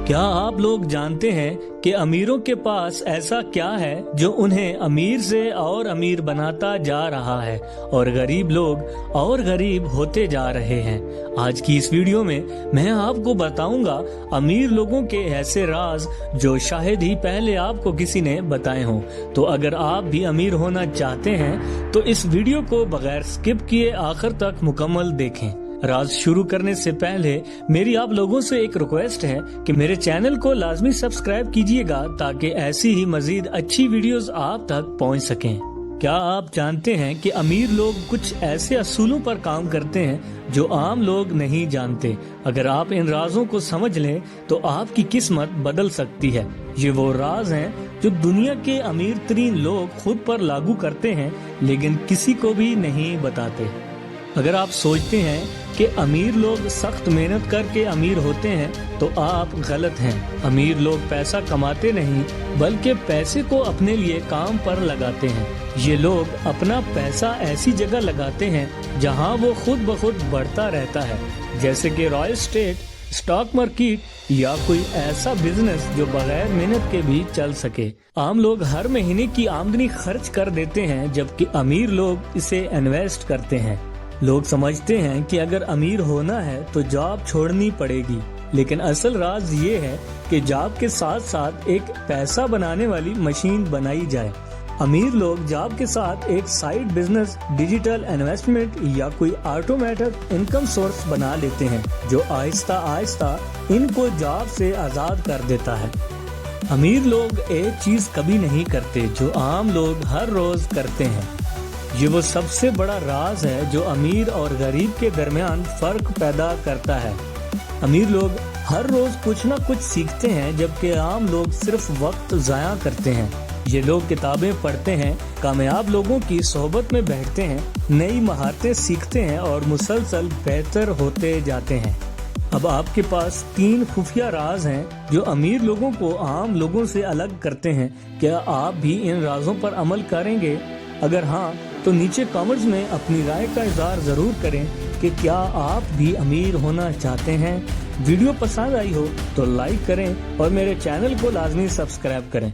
क्या आप लोग जानते हैं कि अमीरों के पास ऐसा क्या है जो उन्हें अमीर से और अमीर बनाता जा रहा है और गरीब लोग और गरीब होते जा रहे हैं। आज की इस वीडियो में मैं आपको बताऊंगा अमीर लोगों के ऐसे राज जो शायद ही पहले आपको किसी ने बताए हों। तो अगर आप भी अमीर होना चाहते हैं तो इस वीडियो को बगैर स्किप किए आखिर तक मुकम्मल देखें। राज शुरू करने से पहले मेरी आप लोगों से एक रिक्वेस्ट है कि मेरे चैनल को लाजमी सब्सक्राइब कीजिएगा ताकि ऐसी ही मजीद अच्छी वीडियोस आप तक पहुंच सकें। क्या आप जानते हैं कि अमीर लोग कुछ ऐसे असूलों पर काम करते हैं जो आम लोग नहीं जानते। अगर आप इन राजों को समझ लें तो आपकी किस्मत बदल सकती है। ये वो राज हैं जो दुनिया के अमीर तरीन लोग खुद पर लागू करते हैं लेकिन किसी को भी नहीं बताते। अगर आप सोचते हैं कि अमीर लोग सख्त मेहनत करके अमीर होते हैं तो आप गलत हैं। अमीर लोग पैसा कमाते नहीं बल्कि पैसे को अपने लिए काम पर लगाते हैं। ये लोग अपना पैसा ऐसी जगह लगाते हैं जहां वो खुद ब खुद बढ़ता रहता है, जैसे कि रॉयल एस्टेट, स्टॉक मार्केट या कोई ऐसा बिजनेस जो बगैर मेहनत के भी चल सके। आम लोग हर महीने की आमदनी खर्च कर देते हैं जबकि अमीर लोग इसे इन्वेस्ट करते हैं। लोग समझते हैं कि अगर अमीर होना है तो जॉब छोड़नी पड़ेगी, लेकिन असल राज ये है कि जॉब के साथ साथ एक पैसा बनाने वाली मशीन बनाई जाए। अमीर लोग जॉब के साथ एक साइड बिजनेस, डिजिटल इन्वेस्टमेंट या कोई ऑटोमेटिक इनकम सोर्स बना लेते हैं जो आहिस्ता आहिस्ता इनको जॉब से आजाद कर देता है। अमीर लोग एक चीज कभी नहीं करते जो आम लोग हर रोज करते हैं। ये वो सबसे बड़ा राज है जो अमीर और गरीब के दरमियान फर्क पैदा करता है। अमीर लोग हर रोज कुछ ना कुछ सीखते हैं जबकि आम लोग सिर्फ वक्त जाया करते हैं। ये लोग किताबें पढ़ते हैं, कामयाब लोगों की सोहबत में बैठते हैं, नई महारतें सीखते हैं और मुसलसल बेहतर होते जाते हैं। अब आपके पास 3 खुफिया राज हैं जो अमीर लोगों को आम लोगों से अलग करते हैं। क्या आप भी इन राजों पर अमल करेंगे? अगर हाँ तो नीचे कमेंट्स में अपनी राय का इज़हार जरूर करें कि क्या आप भी अमीर होना चाहते हैं। वीडियो पसंद आई हो तो लाइक करें और मेरे चैनल को लाजमी सब्सक्राइब करें।